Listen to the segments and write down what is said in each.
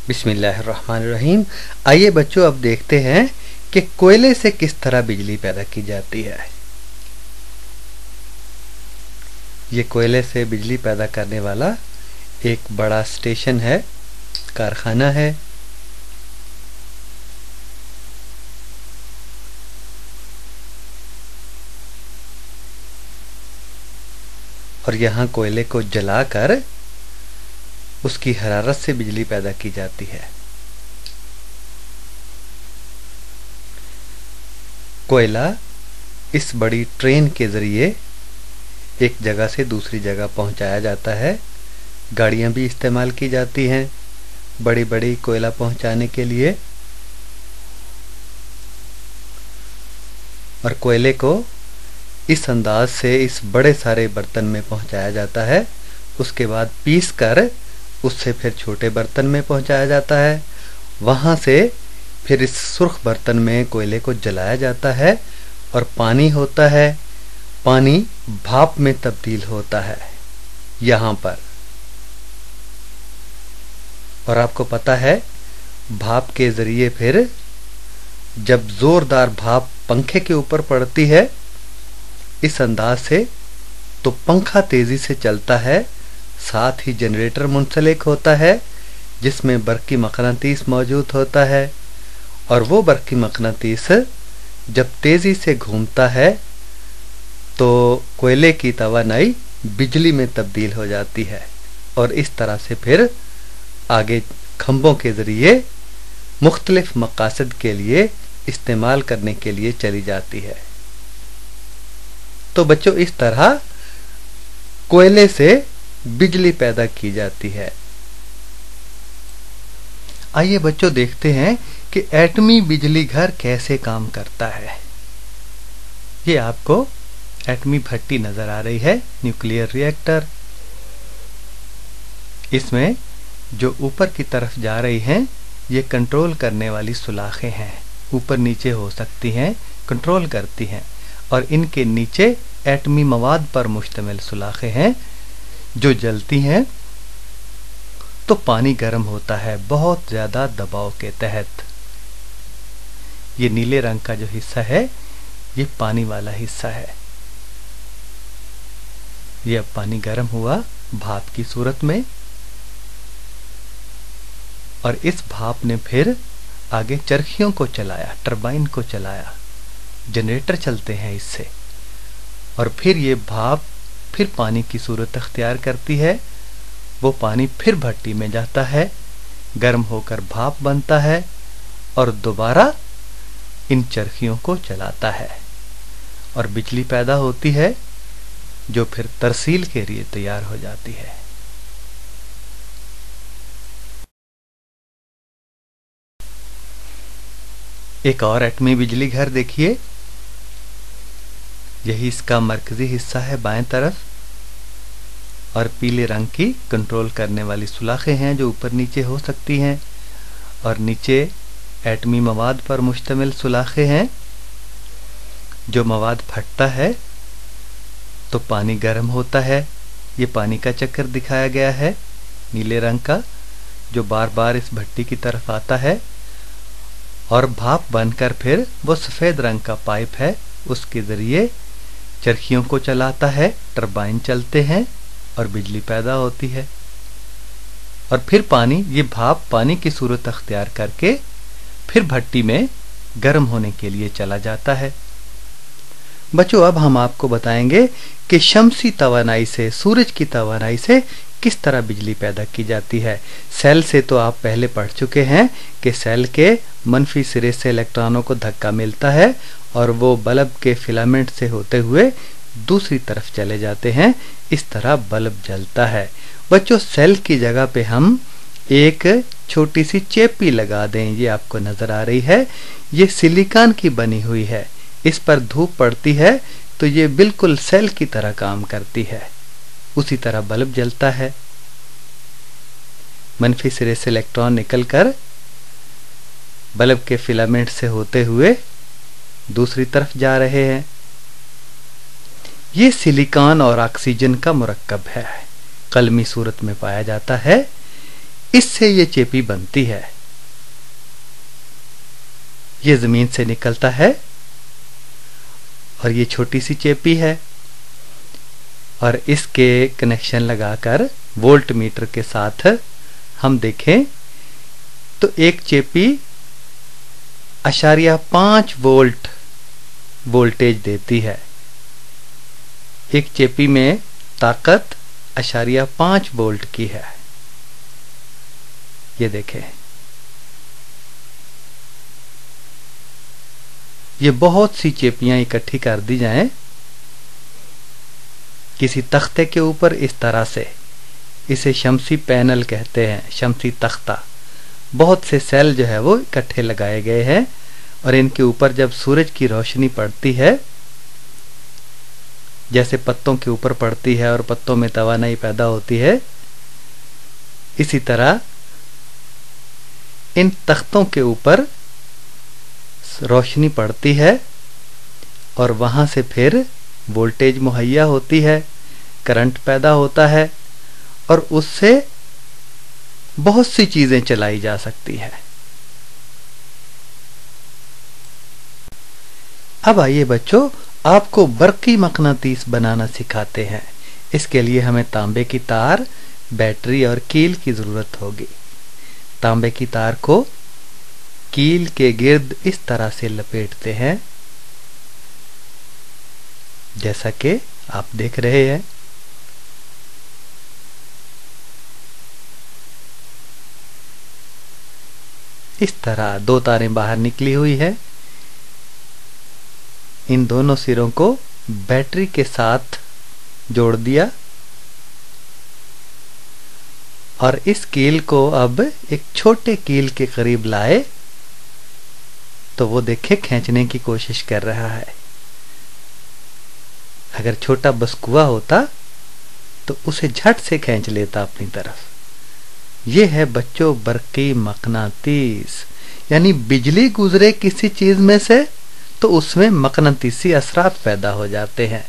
बिस्मिल्लाहिर्रहमानिर्रहीम। आइए बच्चों, अब देखते हैं कि कोयले से किस तरह बिजली पैदा की जाती है। ये कोयले से बिजली पैदा करने वाला एक बड़ा स्टेशन है, कारखाना है। और यहाँ कोयले को जलाकर उसकी हरारत से बिजली पैदा की जाती है। कोयला इस बड़ी ट्रेन के ज़रिए एक जगह से दूसरी जगह पहुंचाया जाता है। गाड़ियां भी इस्तेमाल की जाती हैं बड़ी बड़ी कोयला पहुंचाने के लिए। और कोयले को इस अंदाज से इस बड़े सारे बर्तन में पहुंचाया जाता है। उसके बाद पीस कर उससे फिर छोटे बर्तन में पहुंचाया जाता है। वहां से फिर इस सुर्ख बर्तन में कोयले को जलाया जाता है और पानी होता है। पानी भाप में तब्दील होता है यहाँ पर। और आपको पता है, भाप के ज़रिए फिर जब ज़ोरदार भाप पंखे के ऊपर पड़ती है इस अंदाज से, तो पंखा तेज़ी से चलता है। साथ ही जनरेटर मुंसलिक होता है जिसमें बरकी मकनातीस मौजूद होता है। और वो बरकी मकनातीस जब तेज़ी से घूमता है तो कोयले की तवानाई बिजली में तब्दील हो जाती है और इस तरह से फिर आगे खंभों के ज़रिए मुख्तलिफ मकासद के लिए इस्तेमाल करने के लिए चली जाती है। तो बच्चों, इस तरह कोयले से बिजली पैदा की जाती है। आइए बच्चों, देखते हैं कि एटमी बिजली घर कैसे काम करता है। ये आपको एटमी भट्टी नजर आ रही है, न्यूक्लियर रिएक्टर। इसमें जो ऊपर की तरफ जा रही हैं ये कंट्रोल करने वाली सुलाखें हैं, ऊपर नीचे हो सकती हैं, कंट्रोल करती हैं। और इनके नीचे एटमी मवाद पर मुश्तमिल सुलाखें हैं जो जलती हैं तो पानी गर्म होता है बहुत ज्यादा दबाव के तहत। ये नीले रंग का जो हिस्सा है ये पानी वाला हिस्सा है। ये अब पानी गर्म हुआ भाप की सूरत में और इस भाप ने फिर आगे चरखियों को चलाया, टरबाइन को चलाया, जनरेटर चलते हैं इससे। और फिर ये भाप फिर पानी की सूरत अख्तियार करती है। वो पानी फिर भट्टी में जाता है, गर्म होकर भाप बनता है और दोबारा इन चरखियों को चलाता है और बिजली पैदा होती है जो फिर तरसील के लिए तैयार हो जाती है। एक और एटमी बिजली घर देखिए, यही इसका मरकजी हिस्सा है बाएं तरफ। और पीले रंग की कंट्रोल करने वाली सुलाखें हैं जो ऊपर नीचे हो सकती हैं। और नीचे एटमी मवाद पर मुश्तमिल सुलाखें हैं। जो मवाद फटता है तो पानी गर्म होता है। ये पानी का चक्कर दिखाया गया है नीले रंग का, जो बार बार इस भट्टी की तरफ आता है और भाप बनकर फिर वो सफ़ेद रंग का पाइप है, उसके ज़रिए चरखियों को चलाता है, टरबाइन चलते हैं और बिजली पैदा होती है। और फिर पानी, ये भाप पानी की सूरत अख्तियार करके फिर भट्टी में गर्म होने के लिए चला जाता है। बच्चों, अब हम आपको बताएंगे कि शमसी तवानाई से, सूरज की तवानाई से किस तरह बिजली पैदा की जाती है। सेल से तो आप पहले पढ़ चुके हैं कि सेल के मनफी सिरे से इलेक्ट्रॉनों को धक्का मिलता है और वो बल्ब के फिलामेंट से होते हुए दूसरी तरफ चले जाते हैं। इस तरह बल्ब जलता है। बच्चों, सेल की जगह पे हम एक छोटी सी चेपी लगा दें, ये आपको नजर आ रही है। ये सिलिकॉन की बनी हुई है। इस पर धूप पड़ती है तो ये बिल्कुल सेल की तरह काम करती है। उसी तरह बल्ब जलता है। मनफी सिरे से इलेक्ट्रॉन निकलकर बल्ब के फिलामेंट से होते हुए दूसरी तरफ जा रहे हैं। ये सिलिकॉन और ऑक्सीजन का मुरक्कब है, कलमी सूरत में पाया जाता है। इससे ये चेपी बनती है। ये जमीन से निकलता है और ये छोटी सी चेपी है और इसके कनेक्शन लगाकर वोल्ट मीटर के साथ हम देखें तो एक चेपी 0.5 वोल्ट वोल्टेज देती है। एक चेपी में ताकत 0.5 वोल्ट की है। ये देखें, ये बहुत सी चेपियां इकट्ठी कर दी जाएं किसी तख्ते के ऊपर इस तरह से, इसे शमसी पैनल कहते हैं, शमसी तख्ता। बहुत से सेल जो है वो इकट्ठे लगाए गए हैं और इनके ऊपर जब सूरज की रोशनी पड़ती है, जैसे पत्तों के ऊपर पड़ती है और पत्तों में तवानाई पैदा होती है, इसी तरह इन तख्तों के ऊपर रोशनी पड़ती है और वहां से फिर वोल्टेज मुहैया होती है, करंट पैदा होता है और उससे बहुत सी चीजें चलाई जा सकती है। अब आइए बच्चों, आपको बरकी मकनातीस बनाना सिखाते हैं। इसके लिए हमें तांबे की तार, बैटरी और कील की जरूरत होगी। तांबे की तार को कील के गिर्द इस तरह से लपेटते हैं जैसा कि आप देख रहे हैं। इस तरह 2 तारें बाहर निकली हुई है। इन दोनों सिरों को बैटरी के साथ जोड़ दिया और इस कील को अब एक छोटे कील के करीब लाए तो वो देखे खींचने की कोशिश कर रहा है। अगर छोटा बस्कुआ होता तो उसे झट से खींच लेता अपनी तरफ। ये है बच्चों बरकी मकनातीस, यानी बिजली गुजरे किसी चीज में से तो उसमें मकनातीसी असरात पैदा हो जाते हैं।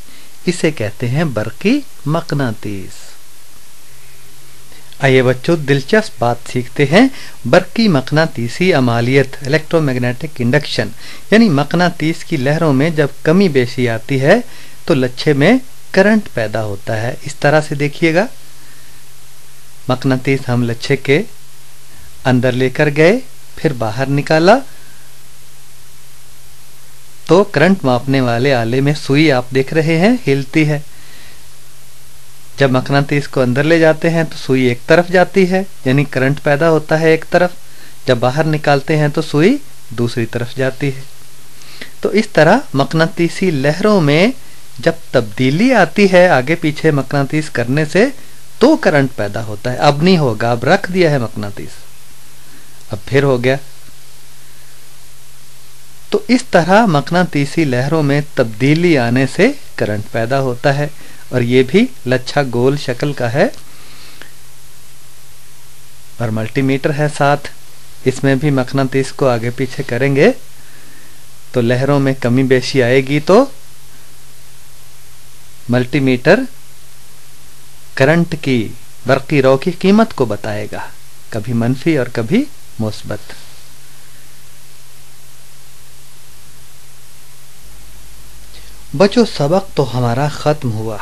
इसे कहते हैं बरकी मकनातीस। आइए बच्चों, दिलचस्प बात सीखते हैं। बरकी मकनातीसी अमालियत, इलेक्ट्रोमैग्नेटिक इंडक्शन, यानी मकनातीस की लहरों में जब कमी बेशी आती है तो लच्छे में करंट पैदा होता है। इस तरह से देखिएगा, मकनातीस हम लच्छे के अंदर लेकर गए, फिर बाहर निकाला तो करंट मापने वाले आले में सुई आप देख रहे हैं हिलती है। जब मकनातीस को अंदर ले जाते हैं तो सुई एक तरफ जाती है, यानी करंट पैदा होता है एक तरफ। जब बाहर निकालते हैं तो सुई दूसरी तरफ जाती है। तो इस तरह मकनातीसी लहरों में जब तब्दीली आती है आगे पीछे मकनातीस करने से तो करंट पैदा होता है। अब नहीं होगा, अब रख दिया है मकनातीस, अब फिर हो गया। तो इस तरह मकनातीसी लहरों में तब्दीली आने से करंट पैदा होता है और ये भी लच्छा गोल शक्ल का है और मल्टीमीटर है साथ। इसमें भी मकनातीस को आगे पीछे करेंगे तो लहरों में कमी बेशी आएगी तो मल्टीमीटर करंट की, बरकी रौ की कीमत को बताएगा, कभी मनफी और कभी मुस्बत। बच्चों, सबक तो हमारा खत्म हुआ,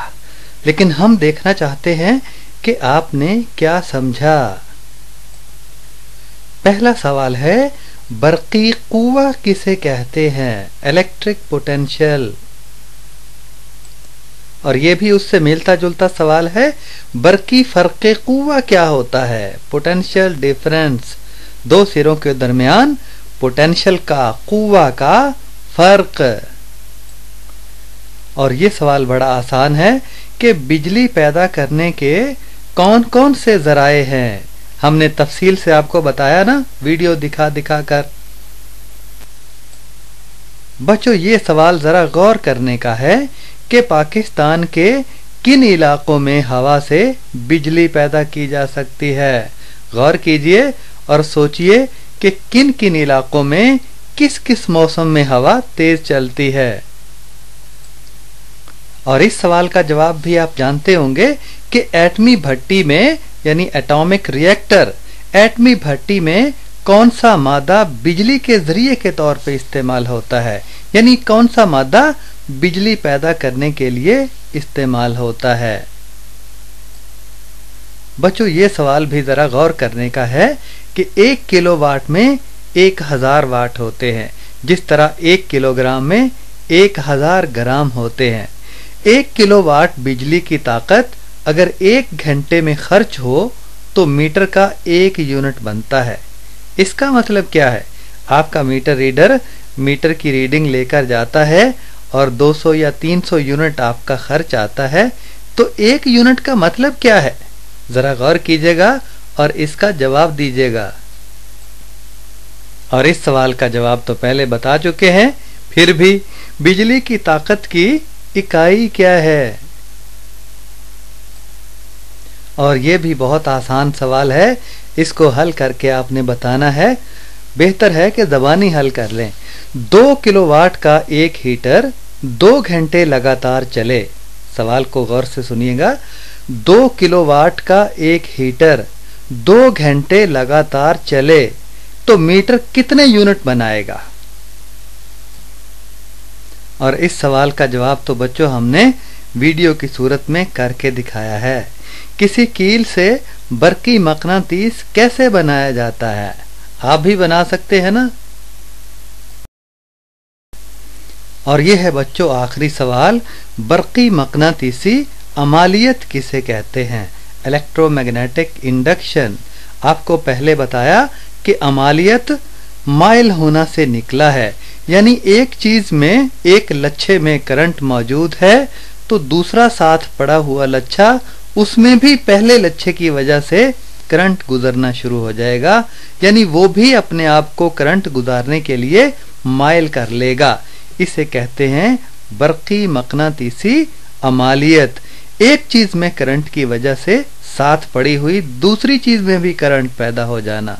लेकिन हम देखना चाहते हैं कि आपने क्या समझा। पहला सवाल है, बरकी कुव्वा किसे कहते हैं? Electric potential. और यह भी उससे मिलता जुलता सवाल है, बरकी फर्के कुव्वा क्या होता है? पोटेंशियल डिफरेंस, 2 सिरों के दरमियान पोटेंशियल का, कुव्वा का फर्क। और ये सवाल बड़ा आसान है कि बिजली पैदा करने के कौन कौन से जराए हैं। हमने तफसील से आपको बताया ना, वीडियो दिखा दिखा कर। बच्चों, ये सवाल जरा गौर करने का है कि पाकिस्तान के किन इलाकों में हवा से बिजली पैदा की जा सकती है। गौर कीजिए और सोचिए कि किन किन इलाकों में किस किस मौसम में हवा तेज चलती है। और इस सवाल का जवाब भी आप जानते होंगे कि एटमी भट्टी में, यानी एटॉमिक रिएक्टर, एटमी भट्टी में कौन सा मादा बिजली के जरिए के तौर पे इस्तेमाल होता है, यानी कौन सा मादा बिजली पैदा करने के लिए इस्तेमाल होता है। बच्चों ये सवाल भी जरा गौर करने का है कि 1 किलोवाट में 1000 वाट होते हैं, जिस तरह 1 किलोग्राम में 1000 ग्राम होते हैं। 1 किलोवाट बिजली की ताकत अगर 1 घंटे में खर्च हो तो मीटर का 1 यूनिट बनता है। इसका मतलब क्या है? आपका मीटर रीडर मीटर की रीडिंग लेकर जाता है और 200 या 300 यूनिट आपका खर्च आता है, तो 1 यूनिट का मतलब क्या है? जरा गौर कीजिएगा और इसका जवाब दीजिएगा। और इस सवाल का जवाब तो पहले बता चुके हैं, फिर भी बिजली की ताकत की इकाई क्या है? और ये भी बहुत आसान सवाल है, इसको हल करके आपने बताना है। बेहतर है कि ज़बानी हल कर लें। 2 किलोवाट का एक हीटर 2 घंटे लगातार चले। सवाल को गौर से सुनिएगा। 2 किलोवाट का एक हीटर 2 घंटे लगातार चले तो मीटर कितने यूनिट बनाएगा? और इस सवाल का जवाब तो बच्चों हमने वीडियो की सूरत में करके दिखाया है। किसी कील से बरकी मकनातीस कैसे बनाया जाता है? आप भी बना सकते हैं ना। और यह है बच्चों आखिरी सवाल, बरकी मकनातीसी अमालियत किसे कहते हैं? Electromagnetic induction. आपको पहले बताया कि अमालियत माइल होना से निकला है, यानी एक चीज में एक लच्छे में करंट मौजूद है तो दूसरा साथ पड़ा हुआ लच्छा उसमें भी पहले लच्छे की वजह से करंट गुजरना शुरू हो जाएगा, यानी वो भी अपने आप को करंट गुजारने के लिए माइल कर लेगा। इसे कहते हैं बरकी मकनातीसी अमालियत। एक चीज में करंट की वजह से साथ पड़ी हुई दूसरी चीज में भी करंट पैदा हो जाना।